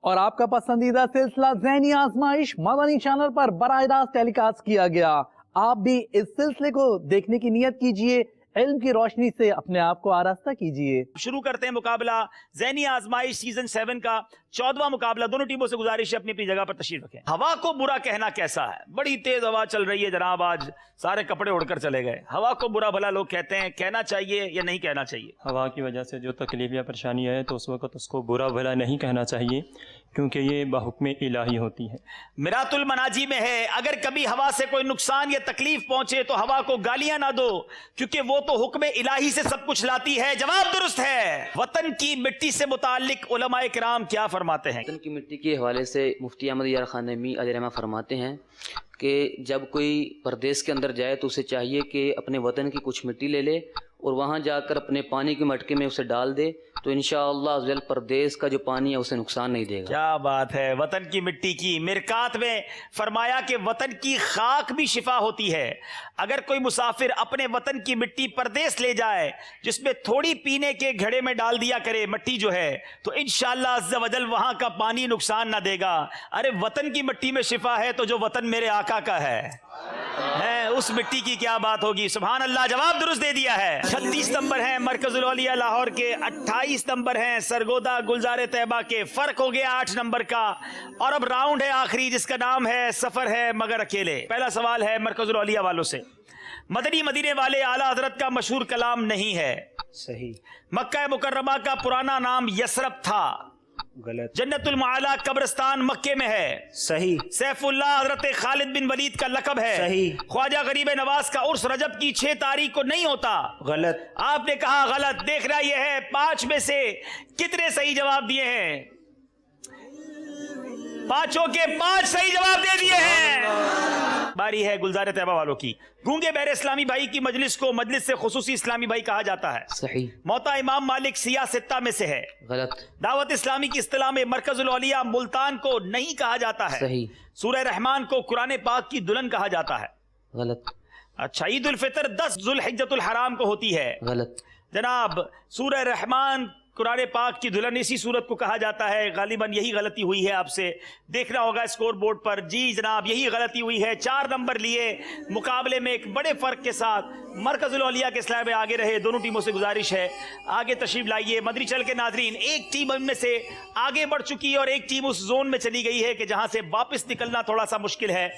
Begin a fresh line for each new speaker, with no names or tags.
اور آپ کا پسندیدہ سلسلہ ذہنی آزمائش مدنی چینل پر براہ راست ٹیلی کاسٹ کیا گیا۔ آپ بھی اس سلسلے کو دیکھنے کی نیت کیجئے، علم کی روشنی سے اپنے آپ کو آراستہ کیجئے۔
شروع کرتے ہیں مقابلہ ذہنی آزمائش سیزن 7 کا 14واں مقابلہ۔ دونوں ٹیموں سے گزارش ہے اپنی اپنی جگہ پر تشریف رکھیں۔ ہوا کو برا کہنا کیسا ہے؟ بڑی تیز ہوا چل رہی ہے جناب، آج سارے کپڑے اڑ کر چلے گئے۔ ہوا کو برا بھلا لوگ کہتے ہیں، کہنا چاہیے یا نہیں کہنا چاہیے؟
ہوا کی وجہ سے جو تکلیف یا پریشانی ہے تو اس وقت اس کو برا بھلا نہیں کہنا چاہیے، کیونکہ یہ بحکم الہی ہوتی ہے۔
میرات المناجی میں ہے، اگر کبھی ہوا سے کوئی نقصان یا تکلیف پہنچے تو ہوا کو گالیاں نہ دو، کیونکہ وہ تو حکم الہی سے سب کچھ لاتی ہے۔ جواب درست ہے۔ وطن کی مٹی سے متعلق علماء کرام کیا فرماتے ہیں؟
وطن کی مٹی کے حوالے سے مفتی احمد یار خان نعیمی علیہ رحمہ فرماتے ہیں کہ جب کوئی پردیس کے اندر جائے تو اسے چاہیے کہ اپنے وطن کی کچھ مٹی لے لے اور وہاں جا کر اپنے پانی کے مٹکے میں اسے ڈال دے، تو انشاءاللہ عزوجل پردیس کا جو پانی ہے اسے نقصان نہیں دے گا۔
کیا بات ہے، وطن کی مٹی کی۔ مرکات میں فرمایا کہ وطن کی خاک بھی شفا ہوتی ہے۔ اگر کوئی مسافر اپنے وطن کی مٹی پردیس لے جائے جس میں تھوڑی پینے کے گھڑے میں ڈال دیا کرے مٹی جو ہے، تو انشاءاللہ عز و جل وہاں کا پانی نقصان نہ دے گا۔ ارے وطن کی مٹی میں شفا ہے تو جو وطن میرے آقا کا ہے اس مٹی کی کیا بات ہوگی؟ سبحان اللہ، جواب درست دے دیا ہے۔ 36 نمبر ہیں مرکز الاولیاء لاہور کے، 28 نمبر ہیں سرگودا گلزار طیبہ کے۔ فرق ہو گیا 8 نمبر کا، اور اب راؤنڈ ہے آخری جس کا نام ہے سفر ہے مگر اکیلے۔ پہلا سوال ہے مرکز الاولیاء والوں سے۔ مدنی مدینے والے اعلیٰ حضرت کا مشہور کلام نہیں ہے، صحیح۔ مکہ مکرمہ کا پرانا نام یثرب تھا، غلط۔ جنت المعالی قبرستان مکے میں ہے، صحیح۔ سیف اللہ حضرت خالد بن ولید کا لقب ہے، صحیح۔ خواجہ غریب نواز کا عرس رجب کی 6 تاریخ کو نہیں ہوتا، غلط۔ آپ نے کہا غلط۔ دیکھنا یہ ہے 5 میں سے کتنے صحیح جواب دیے ہیں؟ 5 کے 5 صحیح جواب دے دیے ہیں۔ باری ہے گلزار طیبہ والوں کی۔ گونگے بہرے اسلامی بھائی کی مجلس کو مجلس سے خصوصی اسلامی بھائی کہا جاتا ہے،
صحیح۔
موتا امام مالک سیاہ ستہ میں سے ہے،
غلط۔
دعوت اسلامی کی اصطلاح میں مرکز الاولیاء ملتان کو نہیں کہا جاتا ہے،
صحیح۔
سورہ رحمان کو قرآن پاک کی دلہن کہا جاتا ہے،
غلط۔
اچھا۔ عید الفطر 10 ذوالحجۃ الحرام کو ہوتی ہے،
غلط۔
جناب سورہ رحمان قرآن پاک کی دلہن اسی صورت کو کہا جاتا ہے، غالباً یہی غلطی ہوئی ہے، آپ سے دیکھنا ہوگا اسکور بورڈ پر۔ جی جناب یہی غلطی ہوئی ہے۔ 4 نمبر لیے مقابلے میں ایک بڑے فرق کے ساتھ مرکز الاولیاء کے سلسلے میں آگے رہے۔ دونوں ٹیموں سے گزارش ہے آگے تشریف لائیے۔ مدنی چل کے ناظرین، ایک ٹیم ان میں سے آگے بڑھ چکی ہے اور ایک ٹیم اس زون میں چلی گئی ہے کہ جہاں سے واپس نکلنا تھوڑا سا مشکل ہے۔